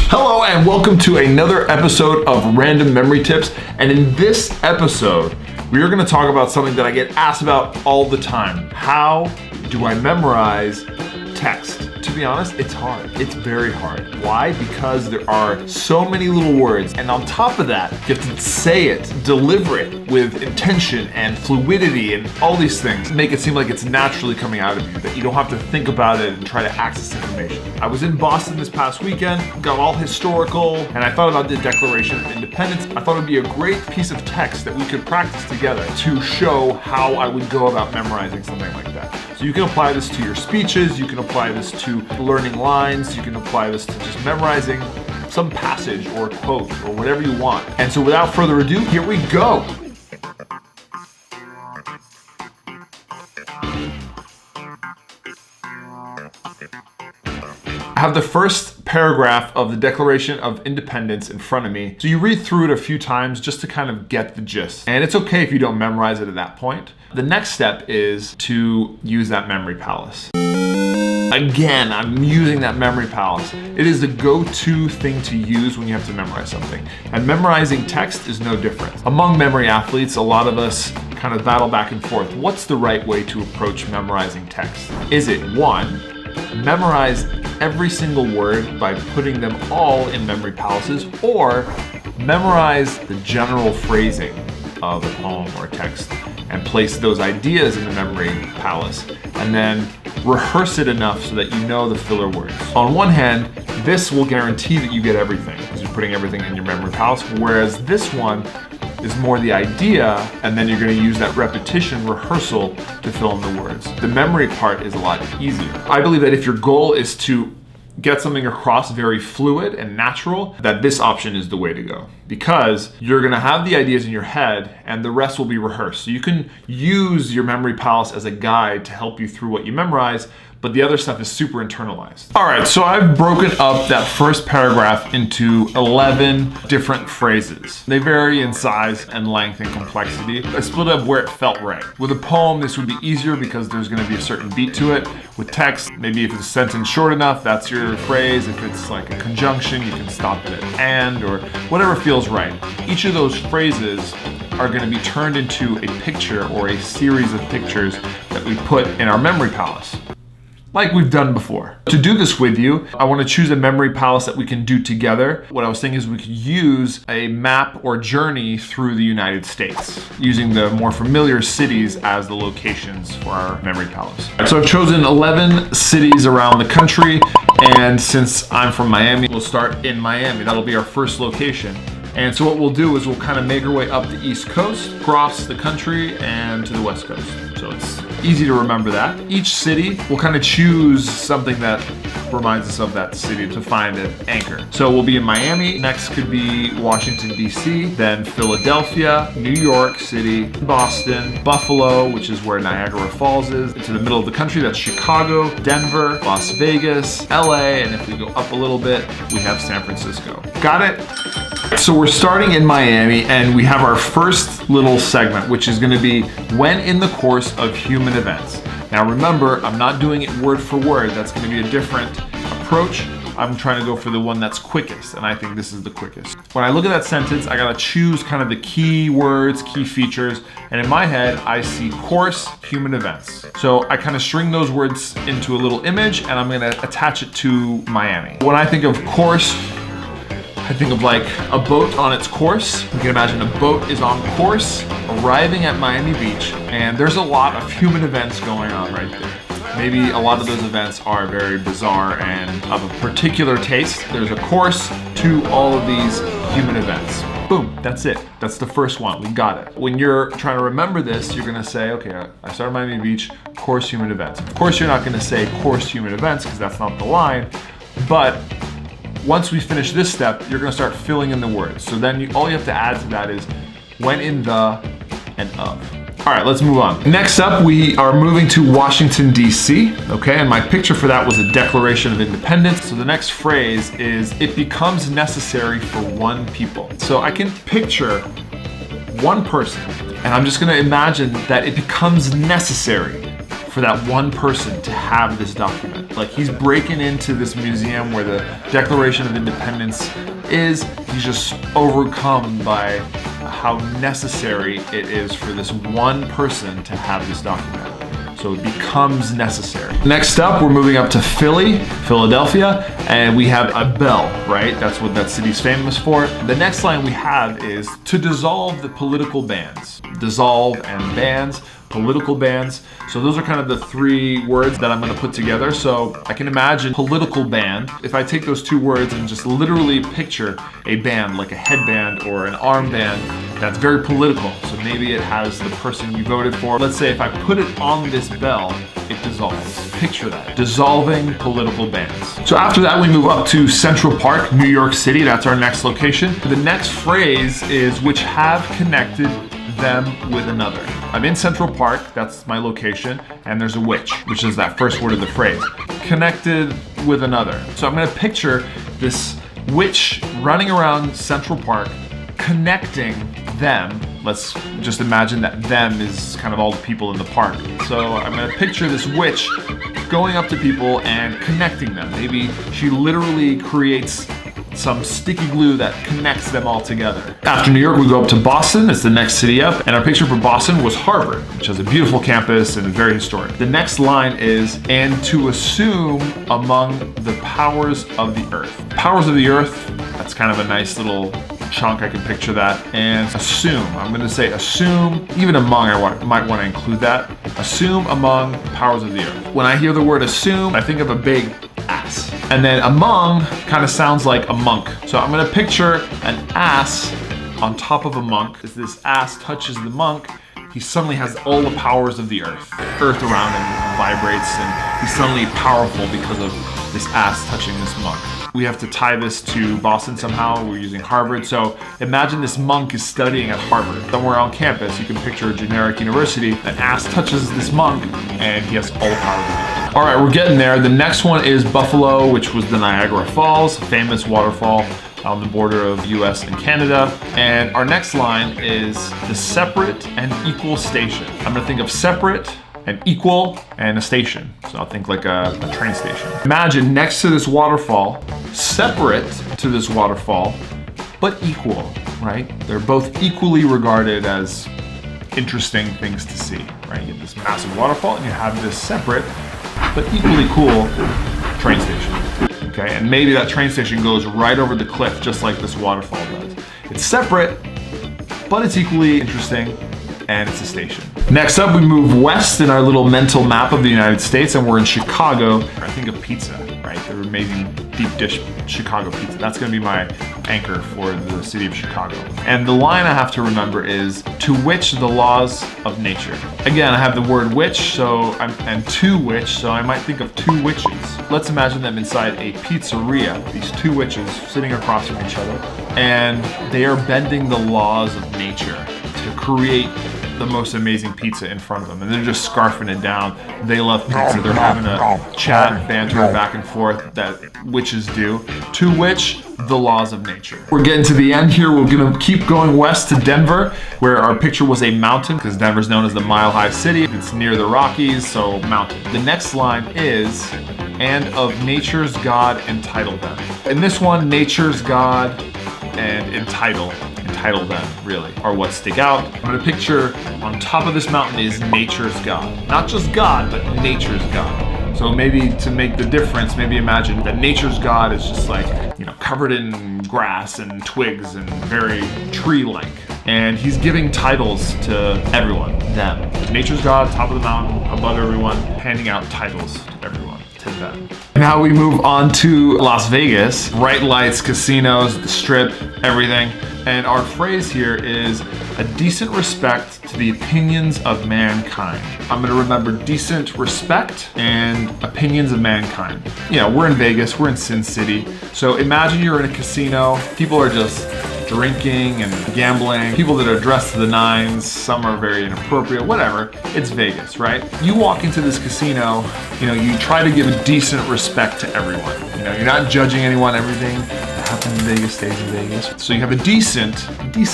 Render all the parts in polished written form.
Hello and welcome to another episode of Random Memory Tips. And in this episode, we are going to talk about something that I get asked about all the time. How do I memorize text? To be honest, it's hard. It's very hard. Why? Because there are so many little words, and on top of that, you have to say it, deliver it with intention and fluidity and all these things. Make it seem like it's naturally coming out of you, that you don't have to think about it and try to access information. I was in Boston this past weekend, got all historical, and I thought about the Declaration of Independence. I thought it would be a great piece of text that we could practice together to show how I would go about memorizing something like that. So you can apply this to your speeches, you can apply this to learning lines, you can apply this to just memorizing some passage or quote or whatever you want. And so without further ado, here we go. I have the first paragraph of the Declaration of Independence in front of me. So you read through it a few times just to kind of get the gist. And it's okay if you don't memorize it at that point. The next step is to use that memory palace. Again, I'm using that memory palace. It is the go-to thing to use when you have to memorize something. And memorizing text is no different. Among memory athletes, a lot of us kind of battle back and forth. What's the right way to approach memorizing text? Is it one, memorize every single word by putting them all in memory palaces, or memorize the general phrasing of a poem or text and place those ideas in the memory palace and then rehearse it enough so that you know the filler words. On one hand, this will guarantee that you get everything because you're putting everything in your memory palace, whereas this one is more the idea, and then you're going to use that repetition rehearsal to fill in the words. The memory part is a lot easier. I believe that if your goal is to get something across very fluid and natural, that this option is the way to go, because you're going to have the ideas in your head and the rest will be rehearsed. So you can use your memory palace as a guide to help you through what you memorize, but the other stuff is super internalized. All right, so I've broken up that first paragraph into 11 different phrases. They vary in size and length and complexity. I split up where it felt right. With a poem, this would be easier because there's gonna be a certain beat to it. With text, maybe if it's a sentence short enough, that's your phrase. If it's like a conjunction, you can stop it at and or whatever feels right. Each of those phrases are gonna be turned into a picture or a series of pictures that we put in our memory palace, like we've done before. To do this with you, I want to choose a memory palace that we can do together. What I was thinking is we could use a map or journey through the United States, using the more familiar cities as the locations for our memory palace. So I've chosen 11 cities around the country, and since I'm from Miami, we'll start in Miami. That'll be our first location. And so what we'll do is we'll kind of make our way up the East Coast, across the country, and to the West Coast. So it's easy to remember that. Each city, we'll kind of choose something that reminds us of that city to find an anchor. So we'll be in Miami, next could be Washington, D.C., then Philadelphia, New York City, Boston, Buffalo, which is where Niagara Falls is. To the middle of the country, that's Chicago, Denver, Las Vegas, LA, and if we go up a little bit, we have San Francisco. Got it? So we're starting in Miami, and we have our first little segment, which is going to be when in the course of human events. Now remember, I'm not doing it word for word. That's going to be a different approach. I'm trying to go for the one that's quickest, and I think this is the quickest. When I look at that sentence, I gotta choose kind of the key words, key features, and in my head, I see course, human events. So I kind of string those words into a little image, and I'm gonna attach it to Miami. When I think of course, I think of like a boat on its course. You can imagine a boat is on course, arriving at Miami Beach, and there's a lot of human events going on right there. Maybe a lot of those events are very bizarre and of a particular taste. There's a course to all of these human events. Boom, that's it. That's the first one, we got it. When you're trying to remember this, you're gonna say, okay, I started Miami Beach, course human events. Of course, you're not gonna say course human events because that's not the line, but once we finish this step, you're gonna start filling in the words. So then all you have to add to that is when in the and of. All right, let's move on. Next up, we are moving to Washington, D.C., okay? And my picture for that was a Declaration of Independence. So the next phrase is, it becomes necessary for one people. So I can picture one person, and I'm just gonna imagine that it becomes necessary for that one person to have this document. Like, he's breaking into this museum where the Declaration of Independence is. He's just overcome by how necessary it is for this one person to have this document. So it becomes necessary. Next up, we're moving up to Philadelphia, and we have a bell, right? That's what that city's famous for. The next line we have is to dissolve the political bans. Dissolve and bans, political bans. So those are kind of the three words that I'm going to put together. So I can imagine political band. If I take those two words and just literally picture a band, like a headband or an armband, that's very political. So maybe it has the person you voted for. Let's say if I put it on this bell, it dissolves. Picture that. Dissolving political bans. So after that, we move up to Central Park, New York City. That's our next location. The next phrase is which have connected them with another. I'm in Central Park, that's my location, and there's a which is that first word of the phrase. Connected with another. So I'm gonna picture this witch running around Central Park, connecting them. Let's just imagine that them is kind of all the people in the park. So I'm gonna picture this witch going up to people and connecting them. Maybe she literally creates some sticky glue that connects them all together. After New York, we go up to Boston. It's the next city up. And our picture for Boston was Harvard, which has a beautiful campus and is very historic. The next line is, and to assume among the powers of the earth. Powers of the earth, that's kind of a nice little chunk. I can picture that. And assume, I'm gonna say assume, even among, might wanna include that. Assume among powers of the earth. When I hear the word assume, I think of a big ass. And then among kind of sounds like a monk. So I'm gonna picture an ass on top of a monk. As this ass touches the monk, he suddenly has all the powers of the earth. Earth around him vibrates and he's suddenly powerful because of this ass touching this monk. We have to tie this to Boston somehow. We're using Harvard. So imagine this monk is studying at Harvard. Somewhere on campus, you can picture a generic university. An ass touches this monk and he has all the power of the earth. All right, we're getting there. The next one is Buffalo, which was the Niagara Falls, famous waterfall on the border of US and Canada. And our next line is the separate and equal station. I'm gonna think of separate and equal and a station. So I'll think like a train station. Imagine next to this waterfall, separate to this waterfall, but equal, right? They're both equally regarded as interesting things to see, right? You have this massive waterfall and you have this separate but equally cool train station. Okay, and maybe that train station goes right over the cliff just like this waterfall does. It's separate, but it's equally interesting, and it's a station. Next up, we move west in our little mental map of the United States, and we're in Chicago. I think of pizza, right? Their amazing deep dish Chicago pizza. That's gonna be my anchor for the city of Chicago. And the line I have to remember is, to which the laws of nature. Again, I have the word which, and to which, so I might think of two witches. Let's imagine them inside a pizzeria, these two witches sitting across from each other, and they are bending the laws of nature to create the most amazing pizza in front of them, and they're just scarfing it down. They love pizza. They're having a chat, banter back and forth that witches do. To which the laws of nature. We're getting to the end here. We're gonna keep going west to Denver, where our picture was a mountain, because Denver's known as the Mile High City. It's near the Rockies, so mountain. The next line is, and of nature's God entitle them. In this one, nature's God and entitle them really are what stick out. I'm gonna picture on top of this mountain is nature's God. Not just God, but nature's God. So maybe to make the difference, maybe imagine that nature's God is just like, covered in grass and twigs and very tree-like. And he's giving titles to everyone, them. Nature's God, top of the mountain, above everyone, handing out titles to everyone. Them. Now we move on to Las Vegas. Bright lights, casinos, the strip, everything. And our phrase here is a decent respect to the opinions of mankind. I'm gonna remember decent respect and opinions of mankind. We're in Vegas, we're in Sin City. So imagine you're in a casino, people are just drinking and gambling, people that are dressed to the nines, some are very inappropriate, whatever. It's Vegas, right? You walk into this casino, you try to give a decent respect to everyone. You're not judging anyone, everything. Have And Vegas stays in Vegas. So you have a decent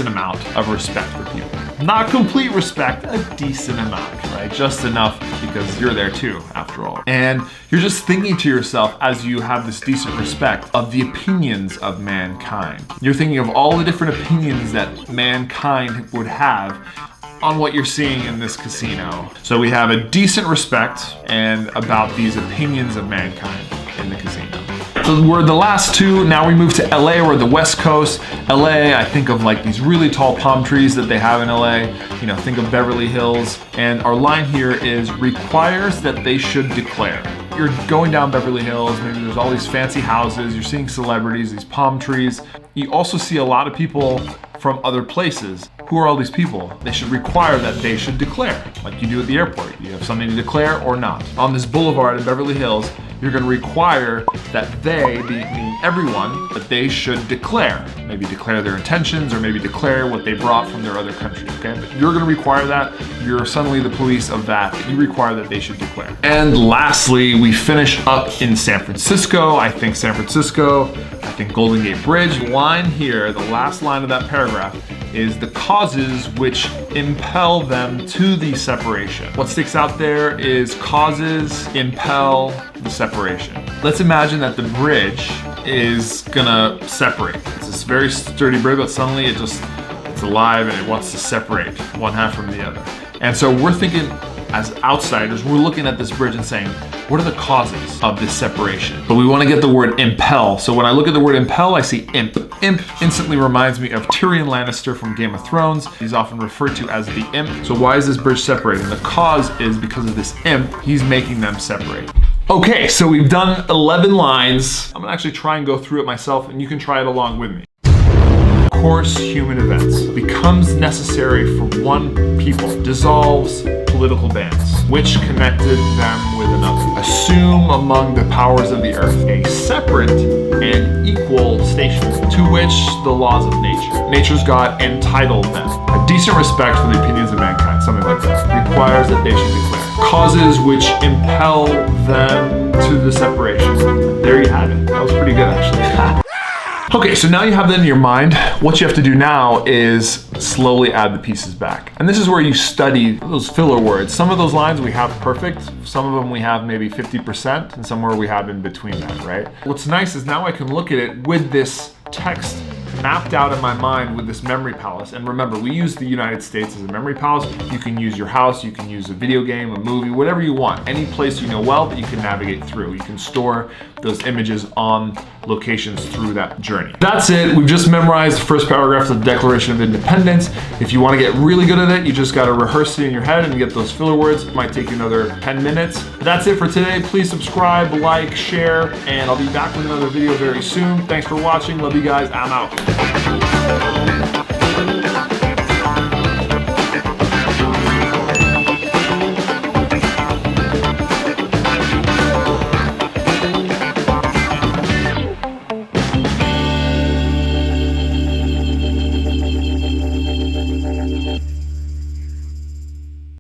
amount of respect for people. Not complete respect, a decent amount, right? Just enough because you're there too, after all. And you're just thinking to yourself as you have this decent respect of the opinions of mankind. You're thinking of all the different opinions that mankind would have on what you're seeing in this casino. So we have a decent respect and about these opinions of mankind in the casino. So we're the last two. Now we move to LA. We're the West Coast. LA, I think of like these really tall palm trees that they have in LA. You know, think of Beverly Hills. And our line here is requires that they should declare. You're going down Beverly Hills, maybe there's all these fancy houses, you're seeing celebrities, these palm trees. You also see a lot of people from other places. Who are all these people? They should require that they should declare, like you do at the airport. You have something to declare or not. On this boulevard in Beverly Hills, you're going to require that they, meaning everyone, that they should declare. Maybe declare their intentions or maybe declare what they brought from their other country, okay? But you're going to require that. You're suddenly the police of that. You require that they should declare. And lastly, we finish up in San Francisco. I think San Francisco, I think Golden Gate Bridge. The line here, the last line of that paragraph, is the causes which impel them to the separation. What sticks out there is causes impel the separation. Let's imagine that the bridge is gonna separate. It's this very sturdy bridge, but suddenly it's alive and it wants to separate one half from the other. And so we're thinking, as outsiders, we're looking at this bridge and saying, what are the causes of this separation? But we want to get the word impel. So when I look at the word impel, I see imp. Imp instantly reminds me of Tyrion Lannister from Game of Thrones. He's often referred to as the imp. So why is this bridge separating? The cause is because of this imp. He's making them separate. Okay, so we've done 11 lines. I'm gonna actually try and go through it myself, and you can try it along with me. Course human events becomes necessary for one people, dissolves political bands, which connected them with another. Assume among the powers of the earth a separate and equal station, to which the laws of nature's God entitled them. A decent respect for the opinions of mankind, something like that, requires that they should declare. Causes which impel them to the separation. There you have it. That was pretty good, actually. Okay, so now you have that in your mind. What you have to do now is slowly add the pieces back. And this is where you study those filler words. Some of those lines we have perfect, some of them we have maybe 50%, and somewhere we have in between that, right? What's nice is now I can look at it with this text mapped out in my mind with this memory palace. And remember, we use the United States as a memory palace. You can use your house, you can use a video game, a movie, whatever you want. Any place you know well that you can navigate through. You can store those images on locations through that journey. That's it. We've just memorized the first paragraph of the Declaration of Independence. If you want to get really good at it, you just got to rehearse it in your head and get those filler words. It might take you another 10 minutes. That's it for today. Please subscribe, like, share, and I'll be back with another video very soon. Thanks for watching. Love you guys. I'm out.